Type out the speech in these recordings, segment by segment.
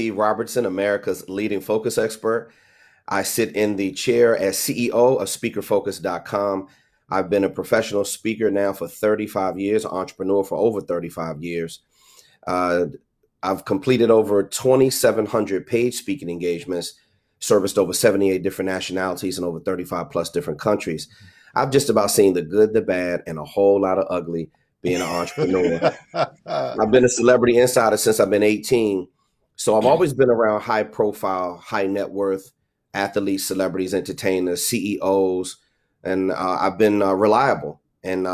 T Robertson, America's leading focus expert. I sit in the chair as CEO of SpeakerFocus.com. I've been a professional speaker now for 35 years, entrepreneur for over 35 years. I've completed over 2,700 paid speaking engagements, serviced over 78 different nationalities in over 35 plus different countries. I've just about seen the good, the bad, and a whole lot of ugly being an entrepreneur. I've been a celebrity insider since I've been 18. So I've always been around high profile, high net worth athletes, celebrities, entertainers, CEOs, and I've been reliable. And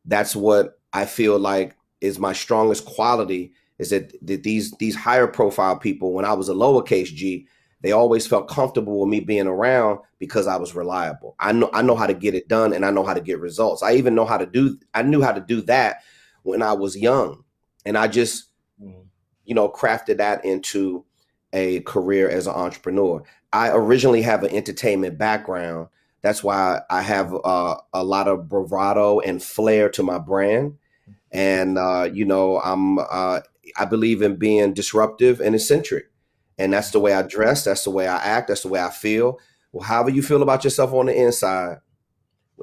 that's what I feel like is my strongest quality, is that these higher profile people, when I was a lowercase g, they always felt comfortable with me being around because I was reliable. I know how to get it done, and I know how to get results. I knew how to do that when I was young. And I just, crafted that into a career as an entrepreneur. I originally have an entertainment background. That's why I have a lot of bravado and flair to my brand. And, I believe in being disruptive and eccentric. And that's the way I dress. That's the way I act. That's the way I feel. Well, however you feel about yourself on the inside,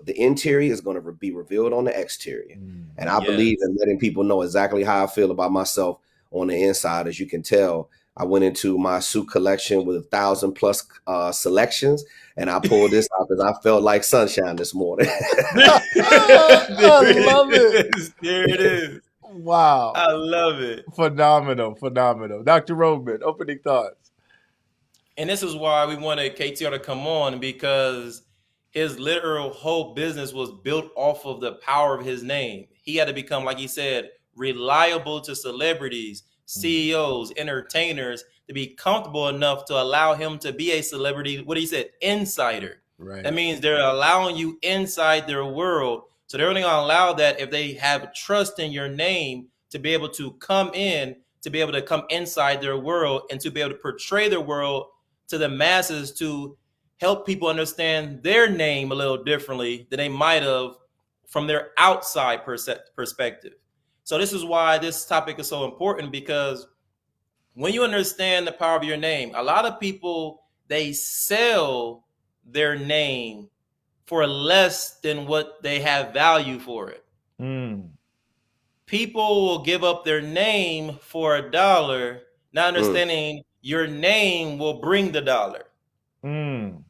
the interior is going to be revealed on the exterior. And I believe in letting people know exactly how I feel about myself on the inside. As you can tell, I went into my suit collection with 1,000+ selections, and I pulled this out because I felt like sunshine this morning. I love it. There it is. Wow. I love it. Phenomenal. Dr. Rhodman, opening thoughts. And this is why we wanted KTR to come on, because his literal whole business was built off of the power of his name. He had to become, like he said, reliable to celebrities, CEOs, entertainers, to be comfortable enough to allow him to be a celebrity. What he said, insider. Right. That means they're allowing you inside their world. So they're only going to allow that if they have trust in your name to be able to come in, to be able to come inside their world, and to be able to portray their world to the masses, to help people understand their name a little differently than they might have from their outside perspective. So this is why this topic is so important, because when you understand the power of your name, a lot of people, they sell their name for less than what they have value for it. People will give up their name for $1, not understanding your name will bring the dollar. When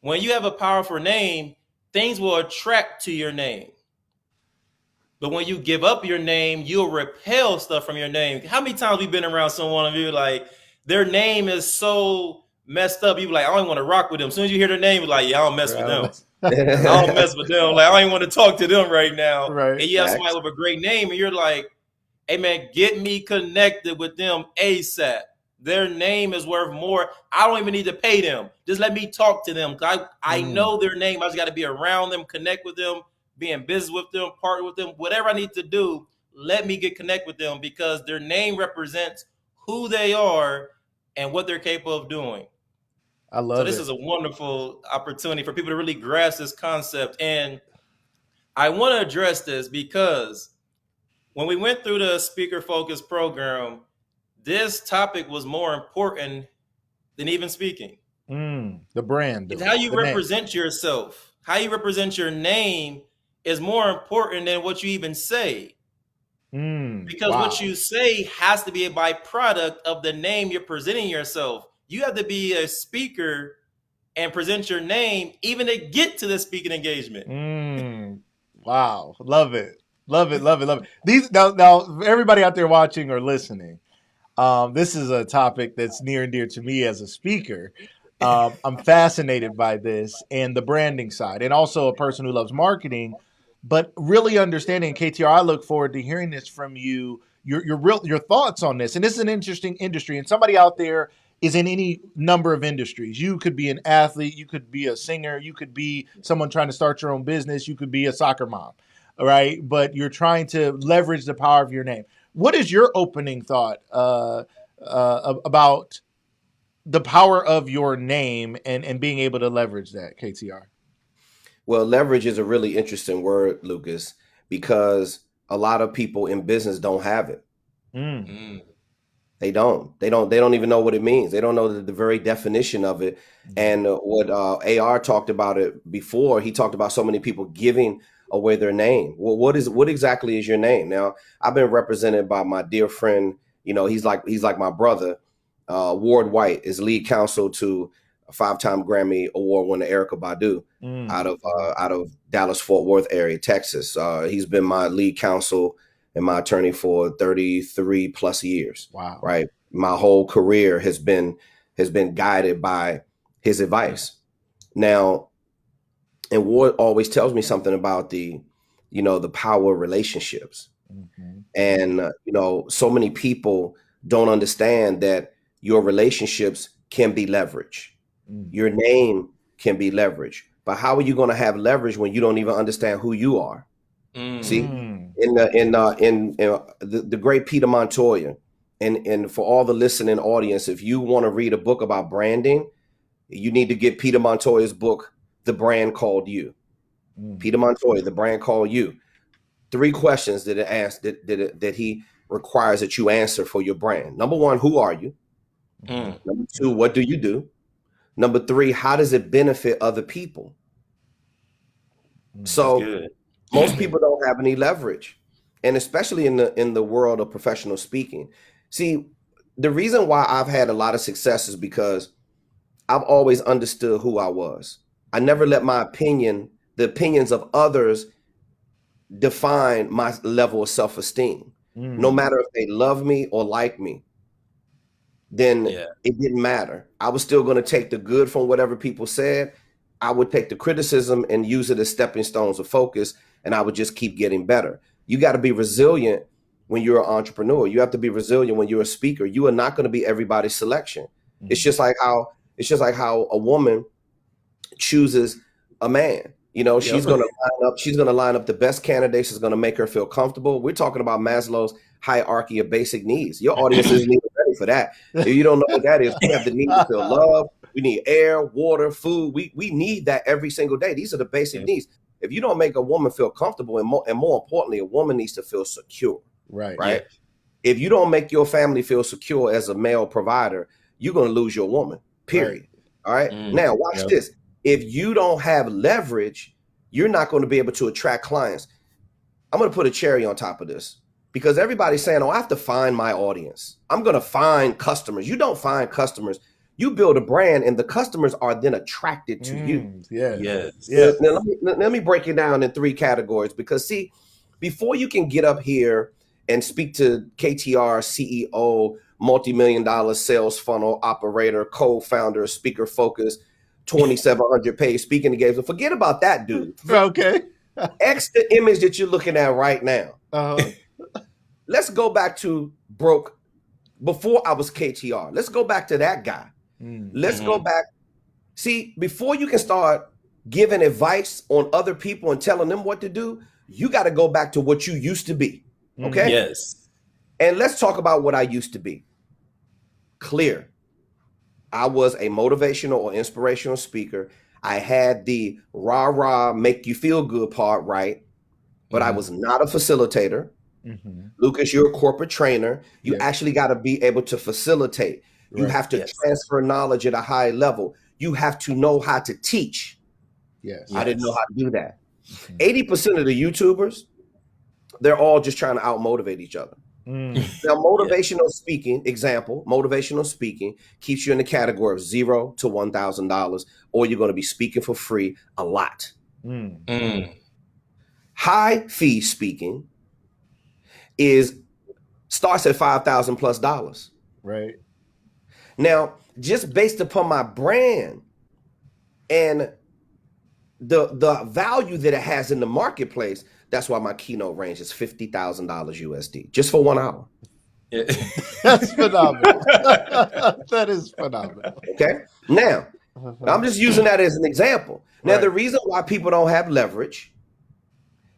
you have a powerful name, things will attract to your name. But when you give up your name, you'll repel stuff from your name. How many times we've been around someone of you, like, their name is so messed up, you be like, I don't want to rock with them. As soon as you hear their name, you're like, yeah, I don't mess with them. I don't mess with them. Like, I don't even want to talk to them right now. Right. And you have somebody with a great name, and you're like, hey, man, get me connected with them ASAP. Their name is worth more. I don't even need to pay them. Just let me talk to them. I know their name. I just got to be around them, connect with them, be in business with them, partner with them, whatever I need to do. Let me get connect with them, because their name represents who they are and what they're capable of doing. I love it. So this is a wonderful opportunity for people to really grasp this concept. And I want to address this because when we went through the Speaker Focus program, this topic was more important than even speaking. The brand. It's how you represent yourself. How you represent your name is more important than what you even say. Because what you say has to be a byproduct of the name you're presenting yourself. You have to be a speaker and present your name even to get to the speaking engagement. Wow. Love it. These now everybody out there watching or listening, this is a topic that's near and dear to me as a speaker. I'm fascinated by this and the branding side, and also a person who loves marketing, but really understanding KTR. I look forward to hearing this from you, your thoughts on this. And this is an interesting industry, and somebody out there is in any number of industries. You could be an athlete, you could be a singer, you could be someone trying to start your own business, you could be a soccer mom, all right? But you're trying to leverage the power of your name. What is your opening thought about the power of your name and being able to leverage that, KTR? Well, leverage is a really interesting word, Lucas, because a lot of people in business don't have it. They don't. They don't even know what it means. They don't know the very definition of it. And what AR talked about it before, he talked about so many people giving away their name. Well, what exactly is your name? Now, I've been represented by my dear friend, he's like my brother. Ward White is lead counsel to a 5-time Grammy Award winner Erykah Badu out of Dallas Fort Worth area, Texas. He's been my lead counsel and my attorney for 33 plus years. Wow. Right. My whole career has been guided by his advice. Now, and Ward always tells me something about the power of relationships. And, so many people don't understand that your relationships can be leveraged. Your name can be leveraged. But how are you going to have leverage when you don't even understand who you are? See, in the great Peter Montoya, and for all the listening audience, if you want to read a book about branding, you need to get Peter Montoya's book, The Brand Called You. Peter Montoya, The Brand Called You. 3 questions that it asks that he requires that you answer for your brand. Number 1, who are you? Number 2, what do you do? Number 3, how does it benefit other people? So most people don't have any leverage, and especially in the world of professional speaking. See, the reason why I've had a lot of success is because I've always understood who I was. I never let the opinions of others define my level of self-esteem. No matter if they love me or like me, then it didn't matter. I was still going to take the good from whatever people said. I would take the criticism and use it as stepping stones of focus, and I would just keep getting better. You got to be resilient when you're an entrepreneur. You have to be resilient when you're a speaker. You are not going to be everybody's selection. It's just like how a woman chooses a man. She's going to line up the best candidates. Is going to make her feel comfortable. We're talking about Maslow's hierarchy of basic needs. Your audience isn't even ready for that. If you don't know what that is, we have the need to feel love. We need air, water, food. We need that every single day. These are the basic needs. If you don't make a woman feel comfortable, and more importantly, a woman needs to feel secure. Right. Yeah. If you don't make your family feel secure as a male provider, you're going to lose your woman. Period. All right. Now watch this. If you don't have leverage, you're not going to be able to attract clients. I'm going to put a cherry on top of this, because everybody's saying, I have to find my audience. I'm going to find customers. You don't find customers. You build a brand, and the customers are then attracted to you. Yes. Now, let me break it down in 3 categories, because see, before you can get up here and speak to KTR CEO, multi-million-dollar sales funnel operator, co-founder, speaker focus, 2,700 page speaking engagements, forget about that dude. Okay. X the image that you're looking at right now. Let's go back to broke before I was KTR. Let's go back to that guy. Let's go back. See, before you can start giving advice on other people and telling them what to do, you got to go back to what you used to be. Okay? Yes. And let's talk about what I used to be. Clear. I was a motivational or inspirational speaker. I had the rah-rah, make you feel good part right, but I was not a facilitator. Lucas, you're a corporate trainer. You actually got to be able to facilitate. You have to transfer knowledge at a high level. You have to know how to teach. I didn't know how to do that. 80% of the YouTubers, they're all just trying to out-motivate each other. Now, motivational speaking, example, motivational speaking keeps you in the category of $0 to $1,000, or you're going to be speaking for free a lot. High fee speaking starts at $5,000 plus. Right. Now, just based upon my brand and the value that it has in the marketplace, that's why my keynote range is $50,000 USD just for 1 hour. That's phenomenal. That is phenomenal. Okay. Now, I'm just using that as an example. Now, the reason why people don't have leverage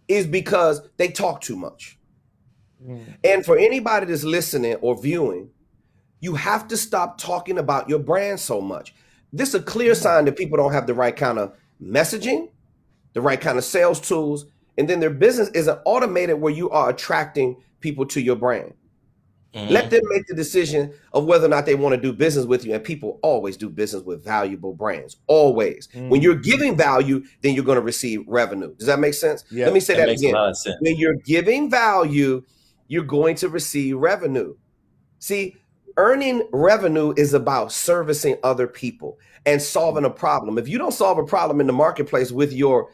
is because they talk too much. And for anybody that's listening or viewing, you have to stop talking about your brand so much. This is a clear sign that people don't have the right kind of messaging, the right kind of sales tools, and then their business isn't automated where you are attracting people to your brand. Let them make the decision of whether or not they want to do business with you. And people always do business with valuable brands. Always. When you're giving value, then you're going to receive revenue. Does that make sense? Yeah, Let me say that makes again. a lot of sense. When you're giving value, you're going to receive revenue. See, earning revenue is about servicing other people and solving a problem. If you don't solve a problem in the marketplace with your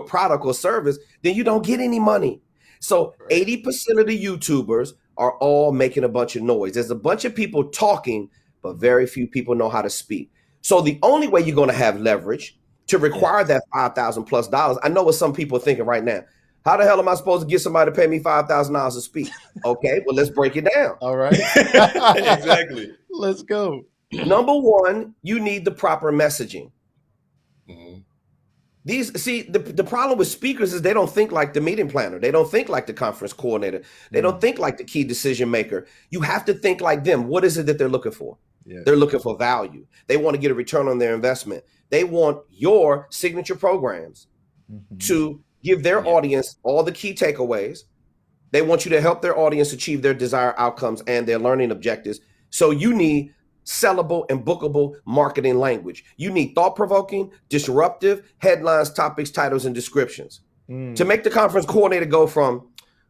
product or service, then you don't get any money. So 80% of the YouTubers are all making a bunch of noise. There's a bunch of people talking, but very few people know how to speak. So the only way you're going to have leverage to require that $5,000+. I know what some people are thinking right now. How the hell am I supposed to get somebody to pay me $5,000 to speak? Okay, well, let's break it down. All right. Exactly. Let's go. Number one, you need the proper messaging. The problem with speakers is they don't think like the meeting planner. They don't think like the conference coordinator. They don't think like the key decision maker. You have to think like them. What is it that they're looking for? Yeah. They're looking for value. They want to get a return on their investment. They want your signature programs to give their audience all the key takeaways. They want you to help their audience achieve their desired outcomes and their learning objectives. So you need sellable and bookable marketing language. You need thought-provoking, disruptive headlines, topics, titles, and descriptions to make the conference coordinator go from,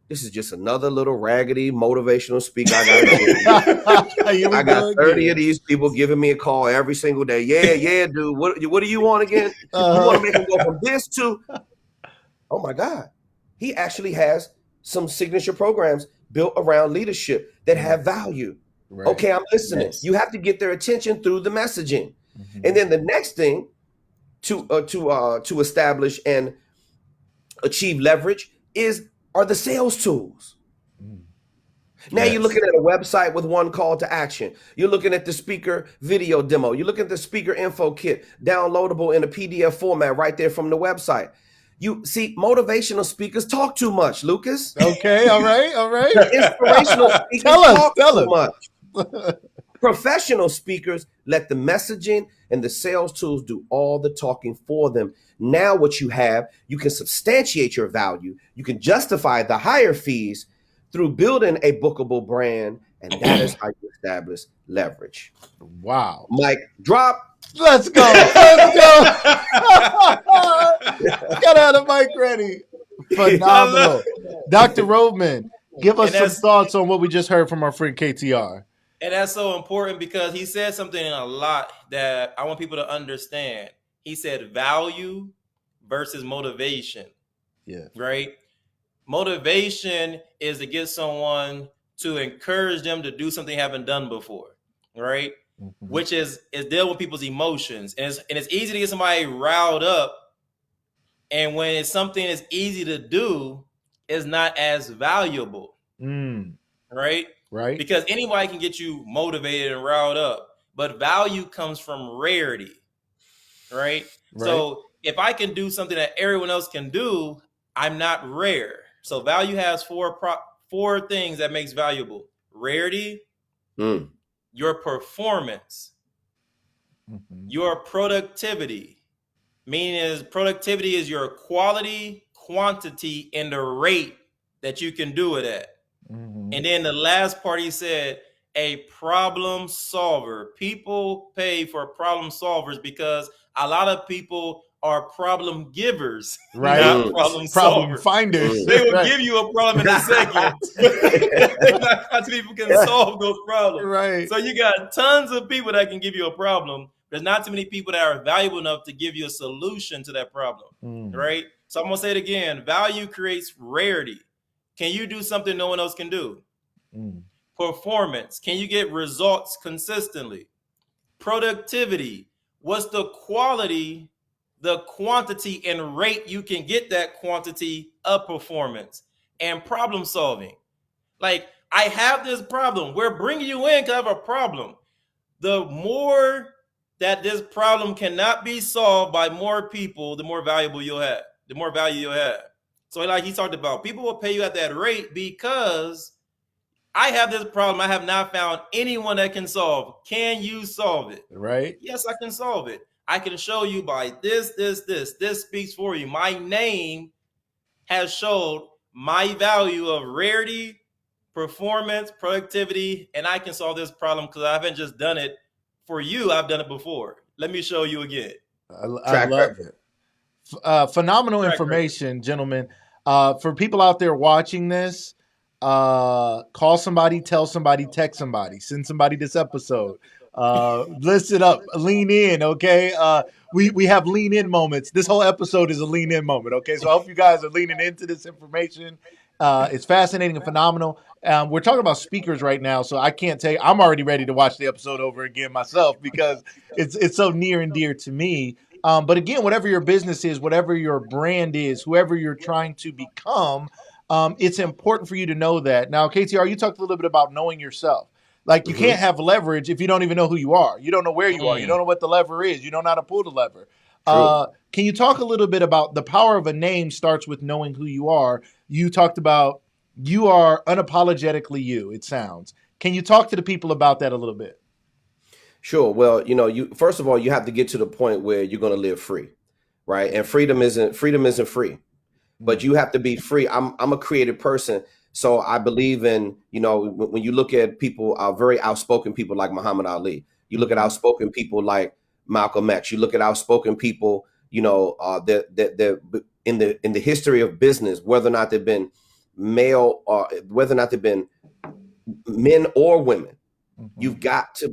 this is just another little raggedy motivational speaker I got 30 of these people giving me a call every single day. Yeah, dude. What do you want again? You want to make them go from this to, oh my God, he actually has some signature programs built around leadership that have value. Right. Okay, I'm listening. Yes. You have to get their attention through the messaging. And then the next thing to establish and achieve leverage are the sales tools. Now you're looking at a website with one call to action. You're looking at the speaker video demo. You're looking at the speaker info kit, downloadable in a PDF format right there from the website. You see, motivational speakers talk too much, Lucas. Okay, all right. Inspirational speakers talk too much. Professional speakers let the messaging and the sales tools do all the talking for them. Now what you have, you can substantiate your value. You can justify the higher fees through building a bookable brand, and that is how you establish leverage. Wow. Mic drop. Let's go. Let's go. Got out of mic ready. Phenomenal. Dr. Rhodman, give us some thoughts on what we just heard from our friend KTR. And that's so important because he said something a lot that I want people to understand. He said value versus motivation. Yeah. Right? Motivation is to get someone to encourage them to do something they haven't done before. Right? Which is dealing with people's emotions. And it's easy to get somebody riled up. And when it's something that's easy to do, it's not as valuable. Right? Right. Because anybody can get you motivated and riled up. But value comes from rarity. Right? So if I can do something that everyone else can do, I'm not rare. So value has four things that makes valuable. Rarity, your performance, your productivity, meaning productivity is your quality, quantity, and the rate that you can do it at. And then the last part, he said, a problem solver. People pay for problem solvers because a lot of people are problem givers, not problem finders. They will give you a problem in a second. Not people can solve those problems. Right. So you got tons of people that can give you a problem. There's not too many people that are valuable enough to give you a solution to that problem. Right. So I'm gonna say it again. Value creates rarity. Can you do something no one else can do? Performance. Can you get results consistently? Productivity. What's the quality, the quantity and rate you can get that quantity of performance? And problem solving. Like, I have this problem. We're bringing you in because I have a problem. The more that this problem cannot be solved by more people, the more valuable you'll have, the more value you'll have. So like he talked about, people will pay you at that rate because I have this problem I have not found anyone that can solve. Can you solve it? Right. Yes, I can solve it. I can show you by this. This speaks for you. My name has showed my value of rarity, performance, productivity, and I can solve this problem because I haven't just done it for you. I've done it before. Let me show you again. I Track love record. it. Phenomenal Track information, gentlemen. For people out there watching this, call somebody, tell somebody, text somebody, send somebody this episode. Listen up, lean in, okay? We have lean in moments. This whole episode is a lean in moment, okay? So I hope you guys are leaning into this information. It's fascinating and phenomenal. We're talking about speakers right now, so I can't tell you. I'm already ready to watch the episode over again myself because it's so near and dear to me. But again, whatever your business is, whatever your brand is, whoever you're trying to become, it's important for you to know that. Now, KTR, you talked a little bit about knowing yourself. Like you can't have leverage if you don't even know who you are. You don't know where you are. You don't know what the lever is. You don't know how to pull the lever. Can you talk a little bit about the power of a name starts with knowing who you are? You talked about you are unapologetically you, it sounds. Can you talk to the people about that a little bit? Sure. Well, you first of all, you have to get to the point where you're going to live free, right? And freedom isn't free, but you have to be free. I'm a creative person, so I believe in when you look at people, very outspoken people like Muhammad Ali. You look at outspoken people like Malcolm X. You look at outspoken people, that in the history of business, whether or not they've been male or whether or not they've been men or women. You got to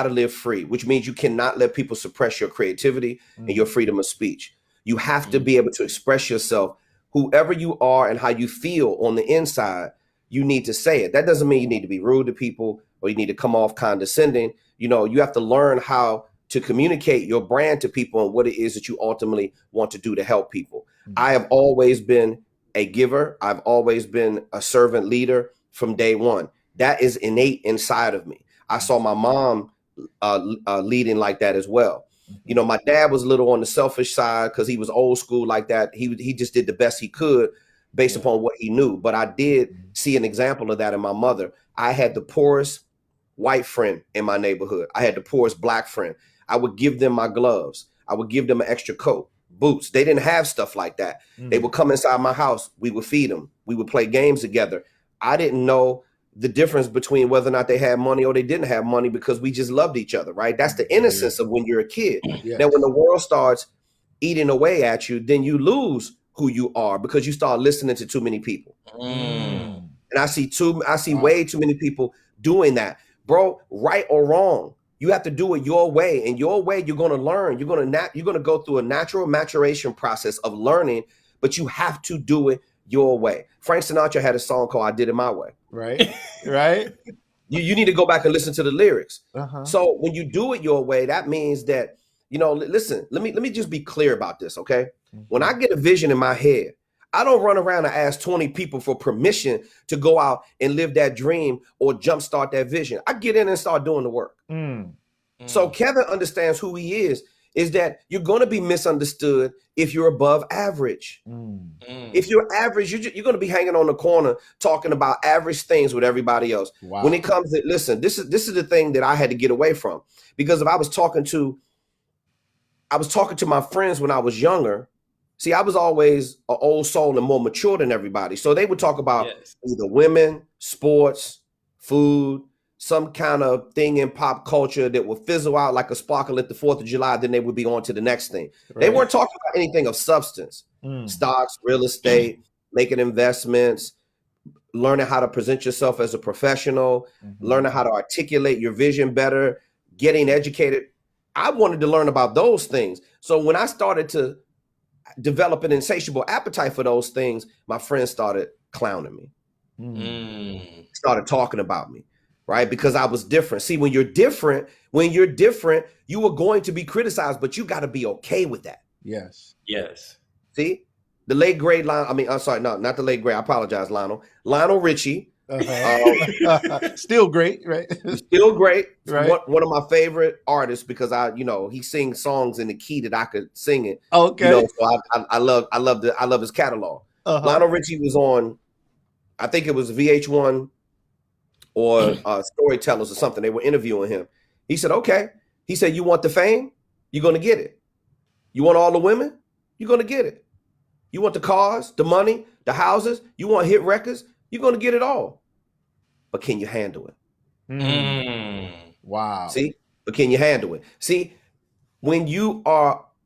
live free, which means you cannot let people suppress your creativity and your freedom of speech. You have to be able to express yourself, whoever you are and how you feel on the inside. You need to say it. That doesn't mean you need to be rude to people or you need to come off condescending. You have to learn how to communicate your brand to people and what it is that you ultimately want to do to help people. I have always been a giver. I've always been a servant leader from day one. That is innate inside of me. I saw my mom leading like that as well. My dad was a little on the selfish side because he was old school like that. He just did the best he could based upon what he knew. But I did see an example of that in my mother. I had the poorest white friend in my neighborhood. I had the poorest black friend. I would give them my gloves. I would give them an extra coat, boots. They didn't have stuff like that. They would come inside my house. We would feed them. We would play games together. I didn't know the difference between whether or not they had money or they didn't have money because we just loved each other, right? That's the innocence of when you're a kid. Yes. Now, when the world starts eating away at you, then you lose who you are because you start listening to too many people. And I see way too many people doing that. Bro, right or wrong, you have to do it your way. And your way, you're going to learn. You're going to go through a natural maturation process of learning, but you have to do it your way. Frank Sinatra had a song called I Did It My Way. Right. You need to go back and listen to the lyrics. So when you do it your way, that means that, listen, let me just be clear about this, okay? When I get a vision in my head, I don't run around and ask 20 people for permission to go out and live that dream or jumpstart that vision. I get in and start doing the work. So Kevin understands who he is that you're going to be misunderstood if you're above average. If you're average, you're going to be hanging on the corner talking about average things with everybody else. Wow. When it comes to, listen, this is the thing that I had to get away from, because if I was talking to my friends when I was younger. See, I was always an old soul and more mature than everybody. So they would talk about either women, sports, food, some kind of thing in pop culture that would fizzle out like a sparkle at the 4th of July. Then they would be on to the next thing. Right. They weren't talking about anything of substance, stocks, real estate, making investments, learning how to present yourself as a professional, learning how to articulate your vision better, getting educated. I wanted to learn about those things. So when I started to develop an insatiable appetite for those things, my friends started clowning me, started talking about me. Right? Because I was different. See, when you're different, you are going to be criticized, but you got to be okay with that. Yes. See, the late great not the late great. I apologize, Lionel. Lionel Richie. Still great, right? Still great. Right. One of my favorite artists because he sings songs in the key that I could sing it. Okay. So I love his catalog. Lionel Richie was on, I think it was VH1. Or Storytellers or something. They were interviewing him. He said, okay. He said, you want the fame? You're going to get it. You want all the women? You're going to get it. You want the cars, the money, the houses? You want hit records? You're going to get it all. but can you handle it? Wow. See, but can you handle it? See, when you're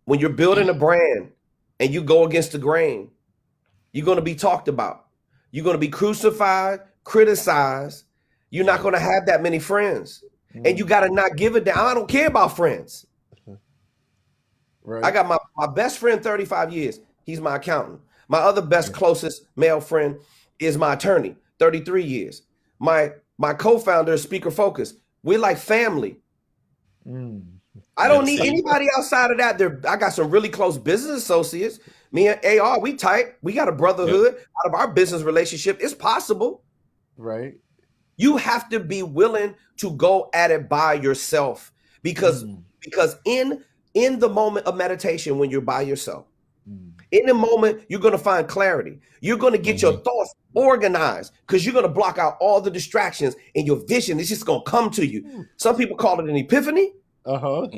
building a brand and you go against the grain, you're going to be talked about. You're going to be crucified, criticized. You're not going to have that many friends. And you got to not give it down. I don't care about friends. Right. I got my best friend, 35 years. He's my accountant. My other best, closest male friend is my attorney, 33 years. My co-founder is Speaker Focus. We're like family. I don't need anybody outside of that. I got some really close business associates. Me and AR, we tight. We got a brotherhood out of our business relationship. It's possible. Right. You have to be willing to go at it by yourself because in the moment of meditation, when you're by yourself, in the moment, you're going to find clarity. You're going to get your thoughts organized because you're going to block out all the distractions and your vision is just going to come to you. Some people call it an epiphany. Some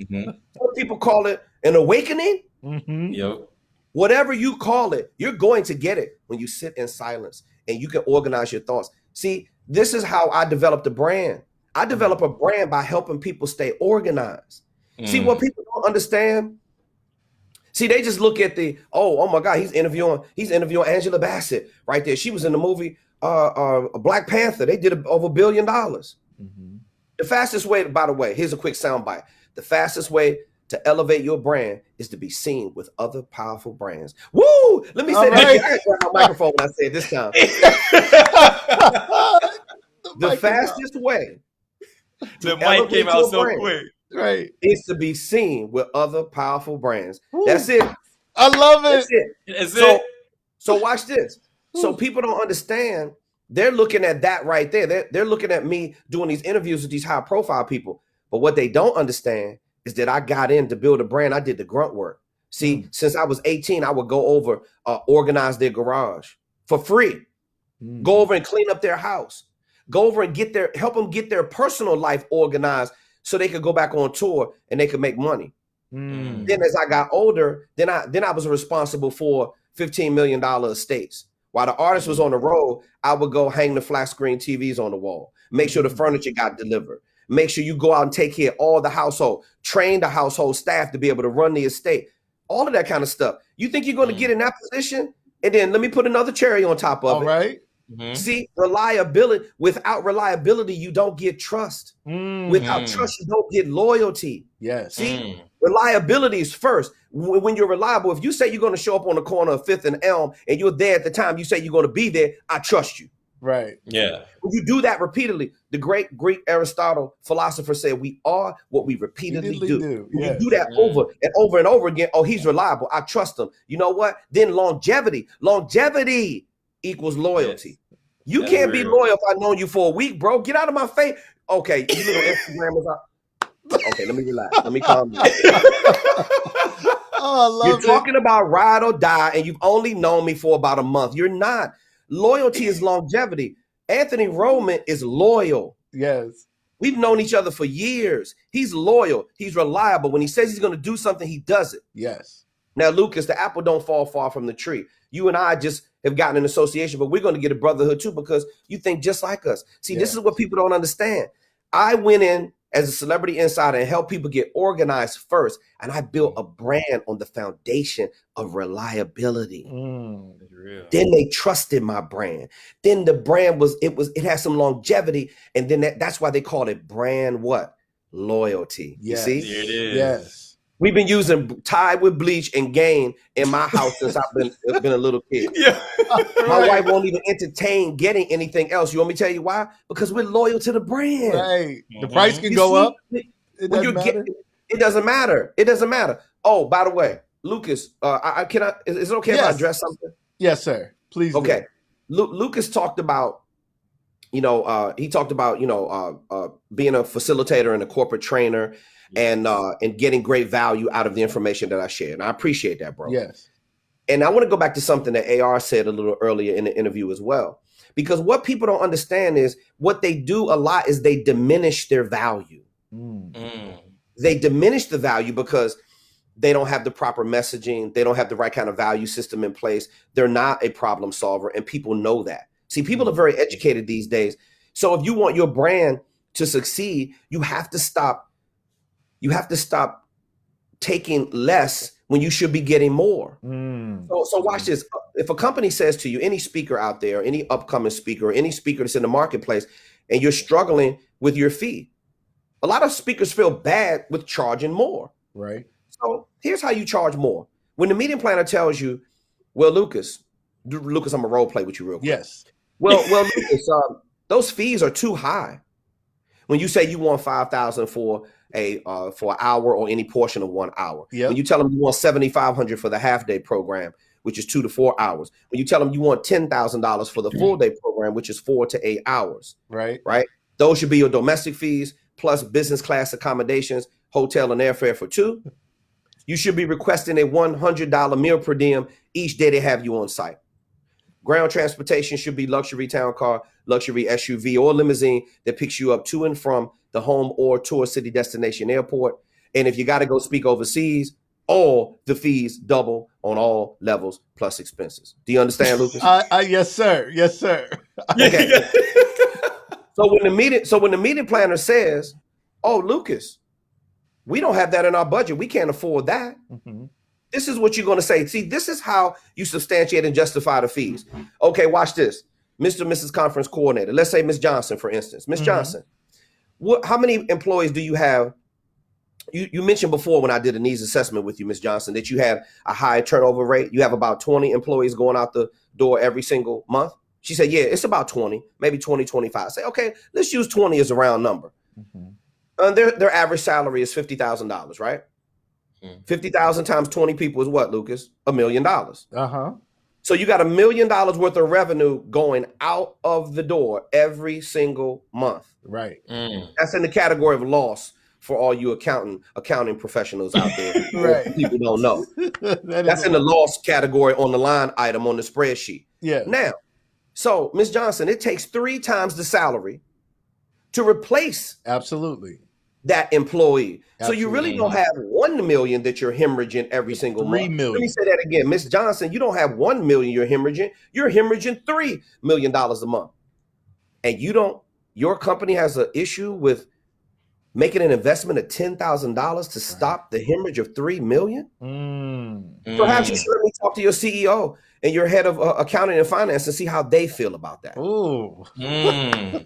people call it an awakening. Yep. Whatever you call it, you're going to get it when you sit in silence and you can organize your thoughts. See, this is how I developed a brand. I develop a brand by helping people stay organized. See, what people don't understand. See, they just look at oh my God, he's interviewing Angela Bassett right there. She was in the movie Black Panther. They did over $1 billion. The fastest way, by the way, here's a quick soundbite. The fastest way to elevate your brand is to be seen with other powerful brands. Woo! Let me say that again. I got my microphone when I say it this time. The fastest way the mic came out so quick. Right. Is to be seen with other powerful brands. That's it. I love it. That's it. So watch this. So people don't understand. They're looking at that right there. They're looking at me doing these interviews with these high profile people. But what they don't understand is that I got in to build a brand. I did the grunt work. See, since I was 18, I would go over, organize their garage for free. Go over and clean up their house. Go over and help them get their personal life organized so they could go back on tour and they could make money. Then as I got older, then I was responsible for $15 million estates. While the artist was on the road, I would go hang the flat screen TVs on the wall, make sure the furniture got delivered, make sure you go out and take care of all the household, train the household staff to be able to run the estate, all of that kind of stuff. You think you're going to get in that position? And then let me put another cherry on top of it. All right. See, reliability. Without reliability, you don't get trust. Without trust, you don't get loyalty. Yes. See, reliability is first. When you're reliable, if you say you're going to show up on the corner of 5th and Elm and you're there at the time you say you're going to be there, I trust you. Right. Yeah. When you do that repeatedly, the great Greek Aristotle philosopher said, we are what we repeatedly do. When you do that over and over and over again, oh, he's reliable. I trust him. You know what? Then longevity equals loyalty. You can't be loyal if I've known you for a week, bro. Get out of my face. Okay, you little Instagrammers. Okay, let me relax. Let me calm down. I love You're talking about ride or die, and you've only known me for about a month. You're not. Loyalty is longevity. Anthony Rhodman is loyal. Yes. We've known each other for years. He's loyal. He's reliable. When he says he's going to do something, he does it. Yes. Now, Lucas, the apple don't fall far from the tree. You and I just have gotten an association, but we're going to get a brotherhood too because you think just like us. See, this is what people don't understand. I went in as a celebrity insider and helped people get organized first. And I built a brand on the foundation of reliability. Then they trusted my brand. Then the brand it had some longevity. And then that's why they called it brand what? Loyalty. Yes. You see? There it is. Yes. We've been using Tide with bleach and Gain in my house since I've been a little kid. Yeah. My wife won't even entertain getting anything else. You want me to tell you why? Because we're loyal to the brand. Right. The price can go up. It doesn't matter. It doesnn matter. Oh, by the way, Lucas, is it okay if I address something? Yes, sir. Please. Okay. Lucas talked about, being a facilitator and a corporate trainer. And getting great value out of the information that I shared. And I appreciate that, bro. Yes. And I want to go back to something that AR said a little earlier in the interview as well. Because what people don't understand is what they do a lot is they diminish their value. They diminish the value because they don't have the proper messaging. They don't have the right kind of value system in place. They're not a problem solver. And people know that. See, people are very educated these days. So if you want your brand to succeed, you have to stop taking less when you should be getting more. So watch this. If a company says to you, any speaker out there, any upcoming speaker, or any speaker that's in the marketplace, and you're struggling with your fee, a lot of speakers feel bad with charging more. Right. So here's how you charge more. When the meeting planner tells you, well, Lucas, I'm gonna role play with you real quick. Yes. Well, Lucas, those fees are too high. When you say you want $5,000 for an hour or any portion of 1 hour, Yep. when you tell them you want $7,500 for the half day program, which is 2 to 4 hours, when you tell them you want $10,000 for the full day program, which is 4 to 8 hours, Right. Those should be your domestic fees plus business class accommodations, hotel and airfare for 2. You should be requesting a $100 meal per diem each day they have you on site. Ground transportation should be luxury town car, luxury SUV or limousine that picks you up to and from the home or tour city destination airport. And if you got to go speak overseas, all the fees double on all levels plus expenses. Do you understand, Lucas? Yes, sir. Yes, sir. Okay. So when the meeting planner says, "Oh, Lucas, we don't have that in our budget. We can't afford that." Mm-hmm. This is what you're going to say. See, this is how you substantiate and justify the fees. Okay, watch this. Mr. and Mrs. Conference Coordinator. Let's say Ms. Johnson, for instance. Ms. Johnson, how many employees do you have? You mentioned before when I did a needs assessment with you, Ms. Johnson, that you have a high turnover rate. You have about 20 employees going out the door every single month. She said, yeah, it's about 20, maybe 20, 25. I say, okay, let's use 20 as a round number. And their average salary is $50,000, right? 50,000 times 20 people is what, Lucas? $1 million. So you got $1 million worth of revenue going out of the door every single month. Right. That's in the category of loss for all you accounting professionals out there. Right. People don't know. That's in the loss category on the line item on the spreadsheet. Yeah. Now, so Ms. Johnson, it takes 3 times the salary to replace Absolutely. that employee. Absolutely. So you really don't have 1 million that you're hemorrhaging every single month. 3 million. Let me say that again. Ms. Johnson, you don't have 1 million you're hemorrhaging. You're hemorrhaging $3 million a month. And your company has an issue with making an investment of $10,000 to stop the hemorrhage of $3 million? Perhaps you should let me talk to your CEO and your head of accounting and finance and see how they feel about that. Ooh.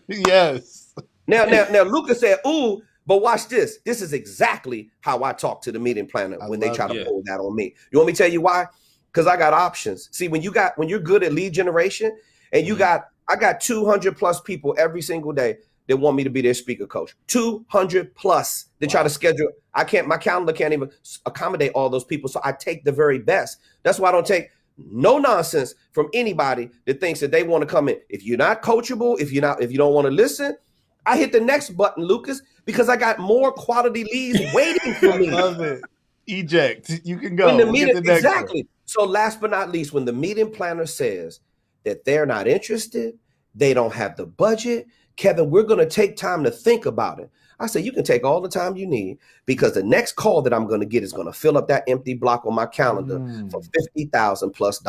Yes. Now, Lucas said, ooh, but watch this. This is exactly how I talk to the meeting planner when they try to pull that on me. You want me to tell you why? Because I got options. See, when you're good at lead generation and I got 200 plus people every single day that want me to be their speaker coach. 200 plus. They try to schedule. My calendar can't even accommodate all those people. So I take the very best. That's why I don't take no nonsense from anybody that thinks that they want to come in. If you're not coachable, if you don't want to listen, I hit the next button, Lucas, because I got more quality leads waiting for me. I love it. Eject. You can go. When the meeting, exactly. So last but not least, when the meeting planner says that they're not interested, they don't have the budget, Kevin, we're going to take time to think about it. I say, you can take all the time you need because the next call that I'm going to get is going to fill up that empty block on my calendar for $50,000 plus.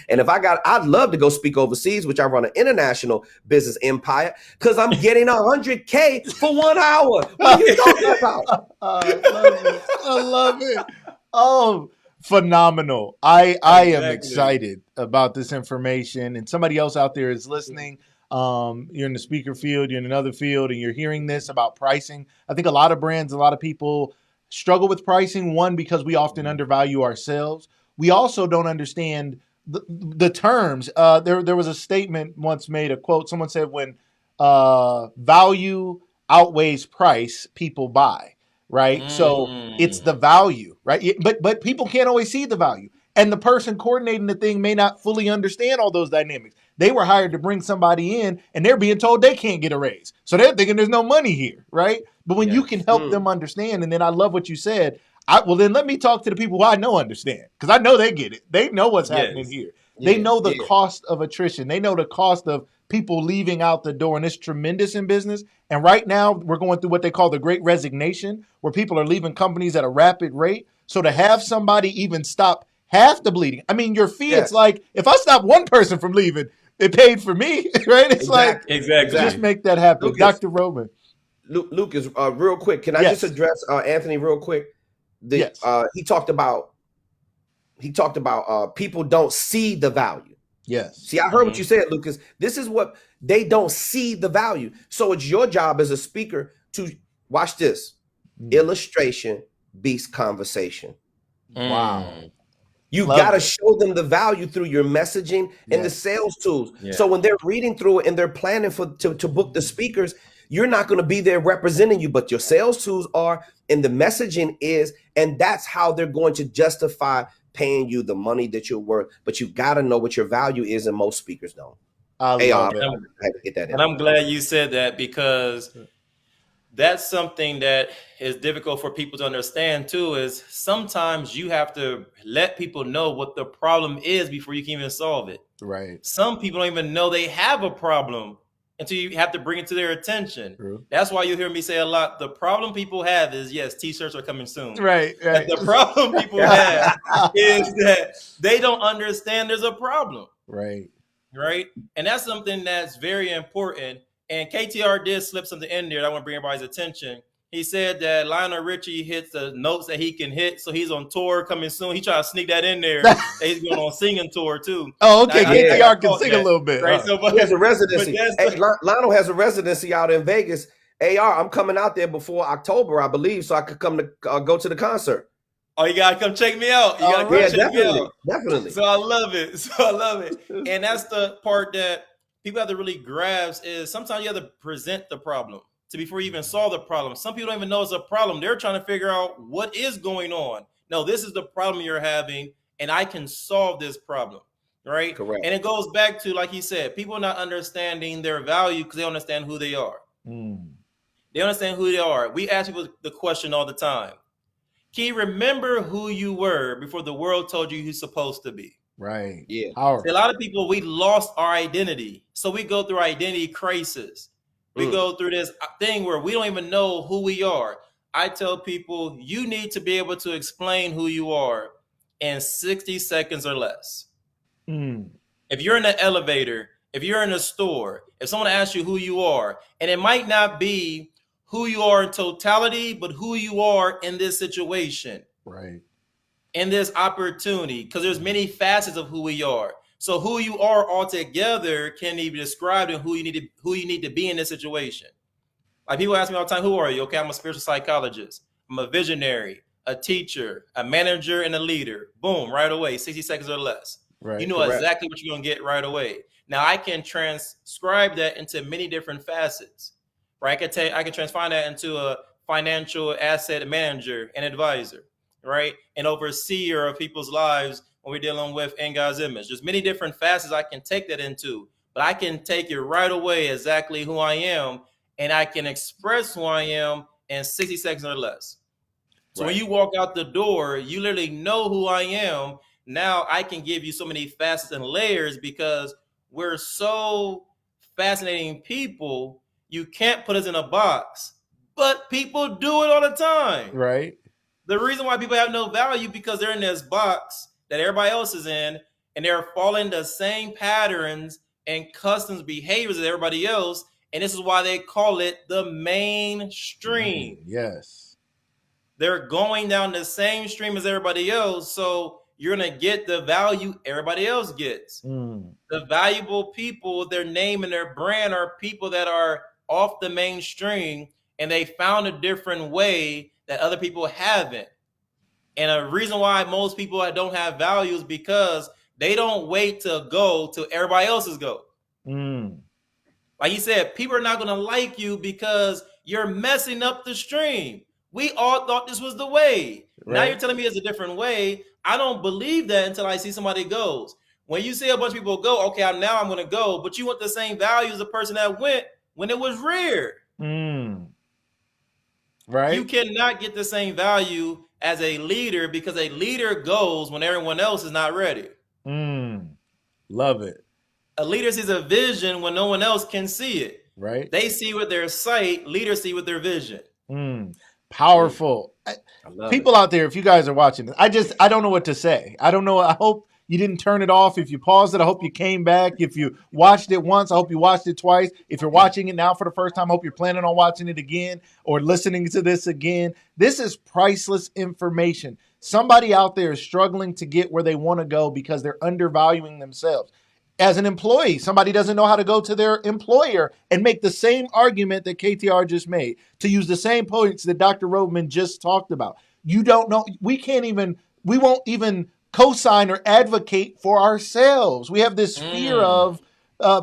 And if I'd love to go speak overseas, which I run an international business empire, because I'm getting $100K for 1 hour. What are you talking about? I love it. Oh, phenomenal. I am excited about this information, and somebody else out there is listening. You're in the speaker field, you're in another field, and you're hearing this about pricing. I think a lot of brands, a lot of people struggle with pricing. One, because we often undervalue ourselves. We also don't understand the terms. There was a statement once made, a quote. Someone said, when value outweighs price, people buy. Right. So it's the value. Right. But people can't always see the value. And the person coordinating the thing may not fully understand all those dynamics. They were hired to bring somebody in and they're being told they can't get a raise. So they're thinking there's no money here, right? But when you can help them understand, and then I love what you said, then let me talk to the people who I know understand, because I know they get it. They know what's happening here. They know the cost of attrition. They know the cost of people leaving out the door, and it's tremendous in business. And right now we're going through what they call the Great Resignation, where people are leaving companies at a rapid rate. So to have somebody even stop half the bleeding, I mean, your fee, it's like, if I stop one person from leaving, it paid for me, right? It's like, Exactly. just make that happen. Lucas, Dr. Rhodman. Lucas, real quick, can I just Yes. address Anthony real quick? Yes. He talked about people don't see the value. Yes. See, I heard what you said, Lucas. This is what they don't see the value. So it's your job as a speaker to watch this. Illustration beats conversation. Wow. You Love got to it. show them the value through your messaging and the sales tools. So when they're reading through it and they're planning to book the speakers, you're not going to be there representing you, but your sales tools are, and the messaging is, and that's how they're going to justify paying you the money that you're worth. But you got to know what your value is, and most speakers don't. I love it. I had to get that in. And I'm glad you said that, because that's something that is difficult for people to understand too, is sometimes you have to let people know what the problem is before you can even solve it. Right. Some people don't even know they have a problem until you have to bring it to their attention. True. That's why you hear me say a lot, the problem people have is, yes, t-shirts are coming soon. Right. But the problem people have is that they don't understand there's a problem. Right. Right. And that's something that's very important. And KTR did slip something in there that I want to bring everybody's attention. He said that Lionel Richie hits the notes that he can hit, so he's on tour coming soon. He tried to sneak that in there. That he's going on singing tour too. Oh, okay. I KTR can sing a little bit. Right? So, he has a residency. Hey, Lionel has a residency out in Vegas. AR, I'm coming out there before October, I believe, so I could come to go to the concert. Oh, you gotta come check me out. You gotta come check me out. Definitely. So I love it. And that's the part that people have to really grasp, is sometimes you have to present the problem before you even solve the problem. Some people don't even know it's a problem. They're trying to figure out what is going on. No, this is the problem you're having, and I can solve this problem. Right? Correct. And it goes back to, like he said, people not understanding their value because they don't understand who they are. They understand who they are. We ask people the question all the time. Can you remember who you were before the world told you you're supposed to be? Right. Yeah. See, a lot of people, we lost our identity. So we go through identity crisis. We go through this thing where we don't even know who we are. I tell people, you need to be able to explain who you are in 60 seconds or less. If you're in an elevator, if you're in a store, if someone asks you who you are, and it might not be who you are in totality, but who you are in this situation. Right. In this opportunity, because there's many facets of who we are. So who you are altogether can be described in who you need to be in this situation. Like people ask me all the time, who are you? Okay, I'm a spiritual psychologist. I'm a visionary, a teacher, a manager, and a leader. Boom, right away, 60 seconds or less. Right, you know exactly what you're going to get right away. Now I can transcribe that into many different facets. Right? I can transform that into a financial asset manager and advisor, right? An overseer of people's lives when we're dealing with in God's image. There's many different facets I can take that into, but I can take it right away exactly who I am, and I can express who I am in 60 seconds or less. So when you walk out the door, you literally know who I am. Now I can give you so many facets and layers because we're so fascinating people. You can't put us in a box, but people do it all the time. Right. The reason why people have no value because they're in this box that everybody else is in, and they're following the same patterns and customs behaviors as everybody else. And this is why they call it the mainstream. Yes. They're going down the same stream as everybody else. So you're going to get the value everybody else gets. The valuable people, their name and their brand are people that are off the mainstream, and they found a different way that other people haven't. And a reason why most people don't have value is because they don't wait to go till everybody else's go. Like you said, people are not going to like you because you're messing up the stream. We all thought this was the way. Right. Now you're telling me it's a different way. I don't believe that until I see somebody goes. When you see a bunch of people go, okay, now I'm going to go, but you want the same value as the person that went when it was rare. Right. You cannot get the same value as a leader because a leader goes when everyone else is not ready. Love it. A leader sees a vision when no one else can see it. Right. They see with their sight, leaders see with their vision. Powerful. People out there, if you guys are watching this, I don't know what to say. I don't know. I hope you didn't turn it off. If you paused it, I hope you came back. If you watched it once, I hope you watched it twice. If you're watching it now for the first time, I hope you're planning on watching it again or listening to this again. This is priceless information. Somebody out there is struggling to get where they want to go because they're undervaluing themselves. As an employee, somebody doesn't know how to go to their employer and make the same argument that KTR just made, to use the same points that Dr. Rhodman just talked about. You don't know. We won't even co-sign or advocate for ourselves. We have this fear of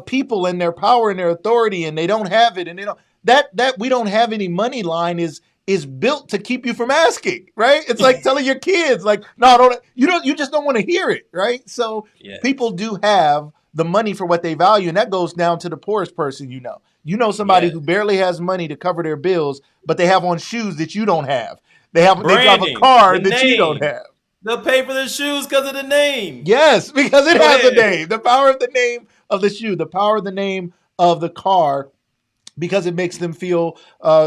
people and their power and their authority, and they don't have it. And they don't, that we don't have any money line is built to keep you from asking, right? It's like telling your kids, like, no, you just don't want to hear it, right? So people do have the money for what they value, and that goes down to the poorest person you know. You know somebody who barely has money to cover their bills, but they have on shoes that you don't have. They drive a car that you don't have. They'll pay for the shoes because of the name. Yes, because it has a name. The power of the name of the shoe, the power of the name of the car, because it makes them feel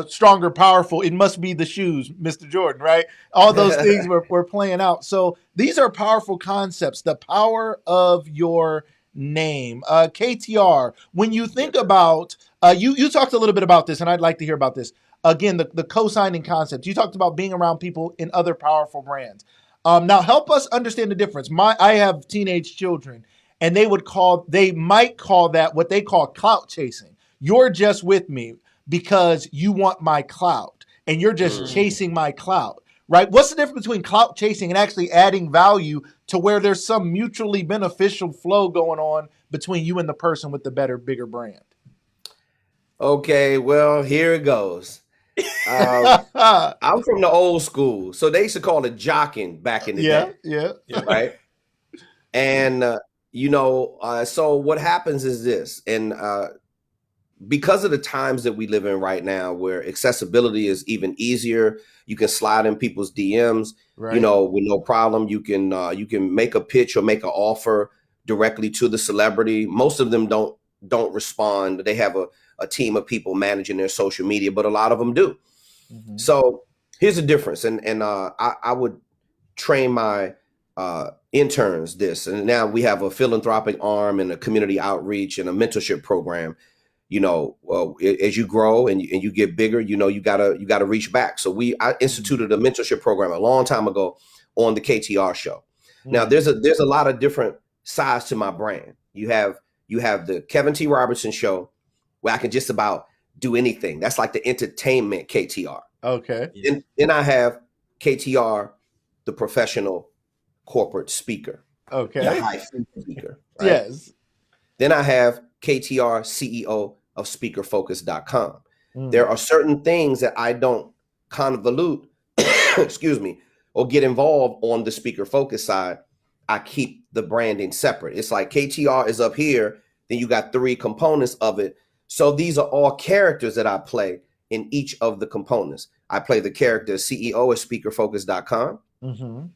stronger, powerful. It must be the shoes, Mr. Jordan, right? All those things we're playing out. So these are powerful concepts, the power of your name. KTR, when you think about, you talked a little bit about this, and I'd like to hear about this. Again, the co-signing concept. You talked about being around people in other powerful brands. Now, help us understand the difference. I have teenage children, and they might call that what they call clout chasing. You're just with me because you want my clout, and you're just chasing my clout, right? What's the difference between clout chasing and actually adding value to where there's some mutually beneficial flow going on between you and the person with the better, bigger brand? Okay, well, here it goes. I'm from the old school, so they used to call it jocking back in the day. Yeah, right. And so what happens is this, and because of the times that we live in right now, where accessibility is even easier, you can slide in people's DMs, right, with no problem. You can make a pitch or make an offer directly to the celebrity. Most of them don't respond. They have a team of people managing their social media, but a lot of them do. Mm-hmm. So here's the difference. And I would train my interns this, and now we have a philanthropic arm and a community outreach and a mentorship program. As you grow and you get bigger, you gotta reach back. So I instituted a mentorship program a long time ago on the KTR show. Mm-hmm. Now there's a lot of different sides to my brand. You have the Kevin T Robertson show, where I can just about do anything. That's like the entertainment KTR. Okay. Then I have KTR, the professional corporate speaker. Okay. The high speaker. Right? Yes. Then I have KTR, CEO of speakerfocus.com. Mm. There are certain things that I don't convolute, excuse me, or get involved on the Speaker Focus side. I keep the branding separate. It's like KTR is up here, then you got 3 components of it. So these are all characters that I play in each of the components. I play the character CEO at speakerfocus.com. Mm-hmm.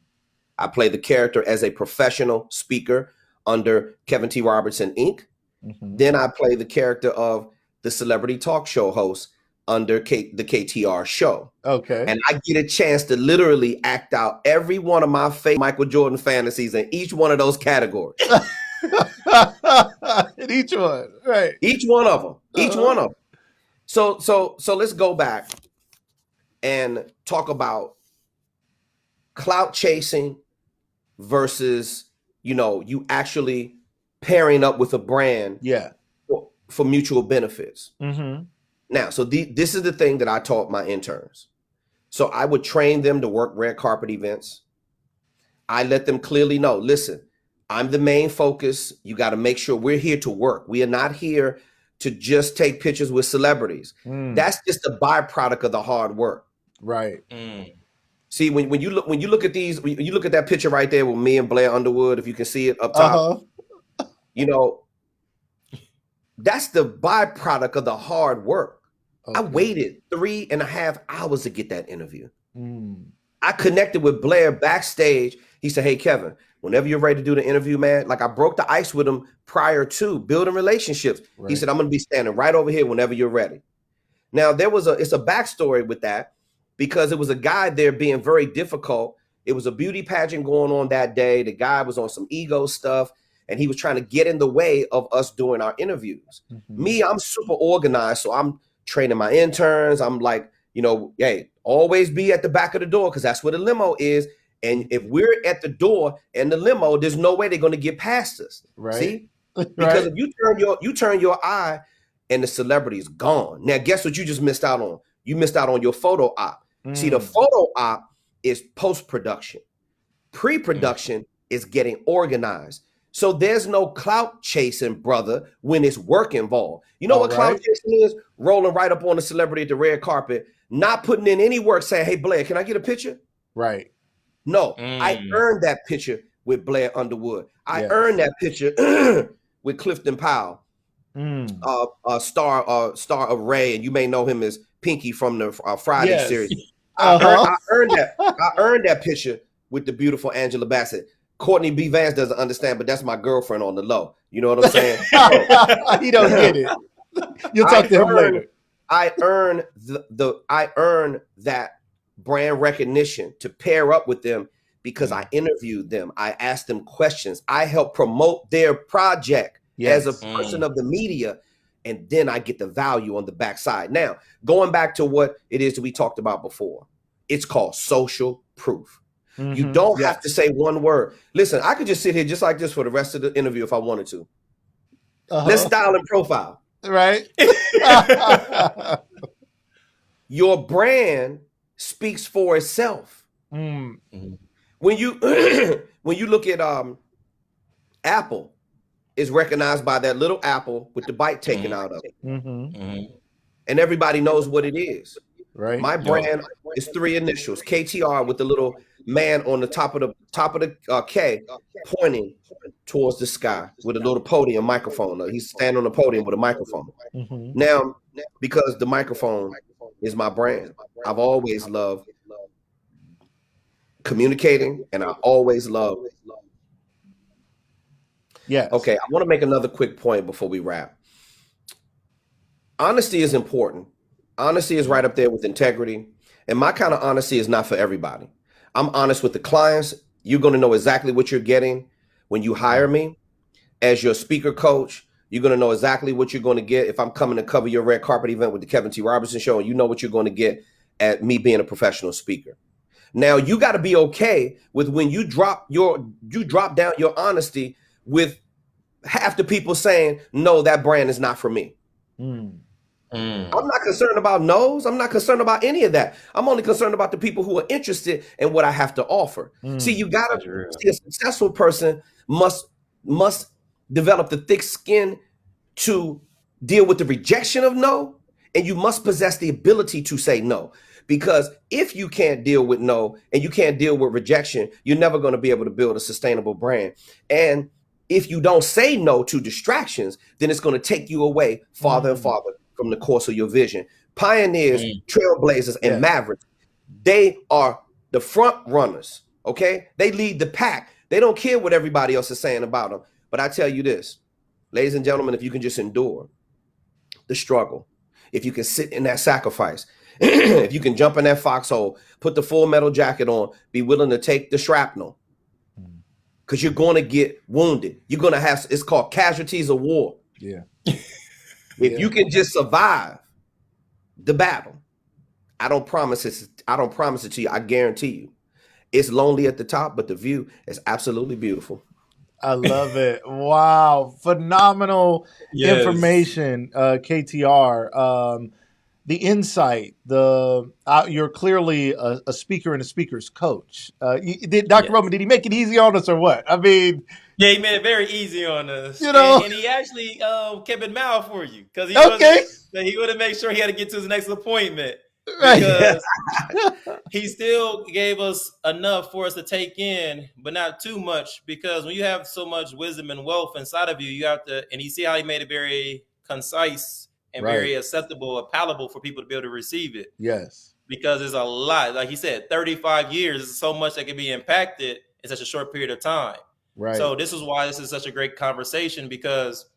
I play the character as a professional speaker under Kevin T Robertson, Inc. Mm-hmm. Then I play the character of the celebrity talk show host under the KTR show. Okay. And I get a chance to literally act out every one of my fake Michael Jordan fantasies in each one of those categories. In each one, right? Each one of them. Each one of them. So let's go back and talk about clout chasing versus you actually pairing up with a brand, for mutual benefits. Mm-hmm. Now, so this is the thing that I taught my interns. So I would train them to work red carpet events. I let them clearly know, listen, I'm the main focus. You got to make sure we're here to work. We are not here to just take pictures with celebrities. That's just a byproduct of the hard work. Right. See, when you look at these, when you look at that picture right there with me and Blair Underwood, if you can see it up top, that's the byproduct of the hard work. Okay. I waited 3.5 hours to get that interview. I connected with Blair backstage. He said, hey, Kevin, whenever you're ready to do the interview, man, like I broke the ice with him prior to building relationships. Right. He said, I'm going to be standing right over here whenever you're ready. Now, it's a backstory with that, because it was a guy there being very difficult It was a beauty pageant going on that day. The guy was on some ego stuff, and he was trying to get in the way of us doing our interviews. Me, I'm super organized, so I'm training my interns. I'm like, hey, always be at the back of the door because that's where the limo is. And if we're at the door and the limo, there's no way they're going to get past us. Right. See? Because if you turn your eye and the celebrity is gone. Now, guess what you just missed out on? You missed out on your photo op. See, the photo op is post-production. Pre-production is getting organized. So there's no clout chasing, brother, when it's work involved. You know what clout chasing is? Rolling right up on the celebrity at the red carpet, not putting in any work, saying, hey, Blair, can I get a picture? Right. No, I earned that picture with Blair Underwood. I earned that picture with Clifton Powell, star of Ray, and you may know him as Pinky from the Friday series. I earned that picture with the beautiful Angela Bassett. Courtney B. Vance doesn't understand, but that's my girlfriend on the low. You know what I'm saying? He don't get it. You'll talk to him later. I earned that brand recognition to pair up with them because I interviewed them. I asked them questions. I helped promote their project as a person of the media. And then I get the value on the backside. Now, going back to what it is that we talked about before, it's called social proof. You don't have to say one word. Listen, I could just sit here just like this for the rest of the interview if I wanted to. Let's style and profile. Right. Your brand speaks for itself. When you look at Apple, is recognized by that little apple with the bite taken out of it. And everybody knows what it is. Right. My brand is 3 initials, KTR, with the little man on the top of the K pointing towards the sky with a little podium microphone. He's standing on the podium with a microphone. Now, because the microphone is my brand, I've always loved communicating, and I always loved. Okay, I want to make another quick point before we wrap. Honesty is important. Honesty is right up there with integrity. And my kind of honesty is not for everybody. I'm honest with the clients. You're going to know exactly what you're getting when you hire me as your speaker coach. You're going to know exactly what you're going to get if I'm coming to cover your red carpet event with the Kevin T Robertson show. And you know what you're going to get at me being a professional speaker. Now, you got to be okay with when you drop down your honesty with half the people saying, no, that brand is not for me. I'm not concerned about no's. I'm not concerned about any of that. I'm only concerned about the people who are interested in what I have to offer. See, you got to see a successful person must develop the thick skin to deal with the rejection of no, and you must possess the ability to say no. Because if you can't deal with no and you can't deal with rejection, you're never going to be able to build a sustainable brand. And if you don't say no to distractions, then it's going to take you away farther and farther from the course of your vision. Pioneers, trailblazers, and mavericks, they are the front runners, okay? They lead the pack. They don't care what everybody else is saying about them. But I tell you this, ladies and gentlemen, if you can just endure the struggle, if you can sit in that sacrifice, if you can jump in that foxhole, put the full metal jacket on, be willing to take the shrapnel, because you're going to get wounded. You're going to have, it's called casualties of war. If you can just survive the battle, I don't promise it to you. I guarantee you. It's lonely at the top, but the view is absolutely beautiful. I love it. Wow. Phenomenal information, KTR. The insight, you're clearly a speaker and a speaker's coach. Dr. Rhodman, did he make it easy on us or what? I mean, yeah, he made it very easy on us. You know, and he actually kept it mild for you because he would have made sure he had to get to his next appointment. Because he still gave us enough for us to take in, but not too much. Because when you have so much wisdom and wealth inside of you, you have to, and you see how he made it very concise and very acceptable and palatable for people to be able to receive it. Yes. Because there's a lot, like he said, 35 years is so much that can be impacted in such a short period of time. Right. So this is why this is such a great conversation, because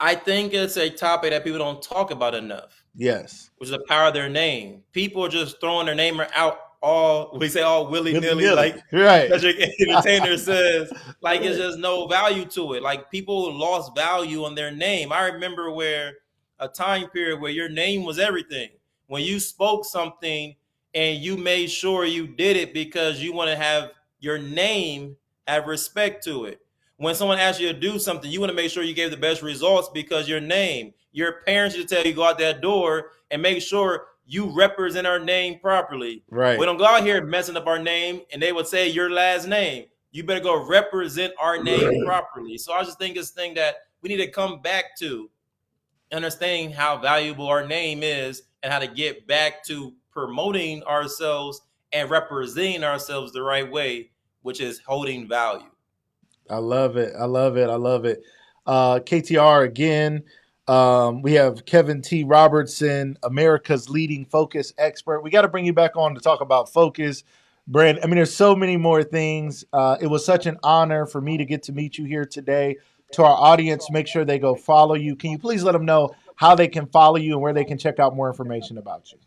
I think it's a topic that people don't talk about enough. Yes. Which is the power of their name. People are just throwing their name out all we say all willy-nilly, Willy-nilly. like Right. Cedric Entertainer says, like it's just no value to it. Like people lost value on their name. I remember where a time period where your name was everything. When you spoke something and you made sure you did it because you want to have your name have respect to it. When someone asks you to do something, you want to make sure you gave the best results because your name. Your parents should tell you go out that door and make sure you represent our name properly. Right. We don't go out here messing up our name and they would say your last name. You better go represent our name properly. So I just think it's a thing that we need to come back to, understanding how valuable our name is and how to get back to promoting ourselves and representing ourselves the right way, which is holding value. I love it. I love it. I love it. KTR again. We have Kevin T Robertson, America's leading focus expert. We got to bring you back on to talk about focus, Brand. I mean, there's so many more things. It was such an honor for me to get to meet you here today. To our audience, make sure they go follow you. Can you please let them know how they can follow you and where they can check out more information about you?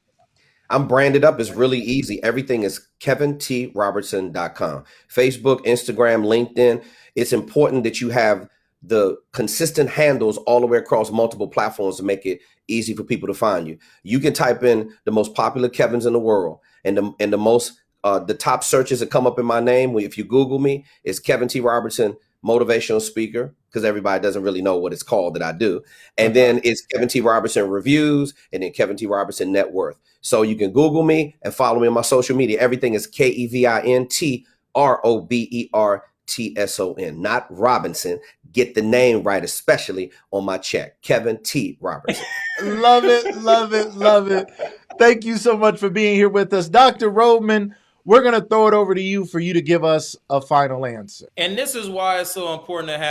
I'm branded up. It's really easy. Everything is KevinTRobertson.com. Facebook, Instagram, LinkedIn. It's important that you have the consistent handles all the way across multiple platforms to make it easy for people to find you. You can type in the most popular Kevins in the world, and the top searches that come up in my name, if you Google me, is Kevin T Robertson, motivational speaker, because everybody doesn't really know what it's called that I do. And then it's Kevin T Robertson reviews, and then Kevin T Robertson net worth. So you can Google me and follow me on my social media. Everything is KevinTRobertson, not Robinson. Get the name right, especially on my check. Kevin T Robertson. Love it, love it, love it. Thank you so much for being here with us. Dr. Rhodman, we're going to throw it over to you for you to give us a final answer. And this is why it's so important to have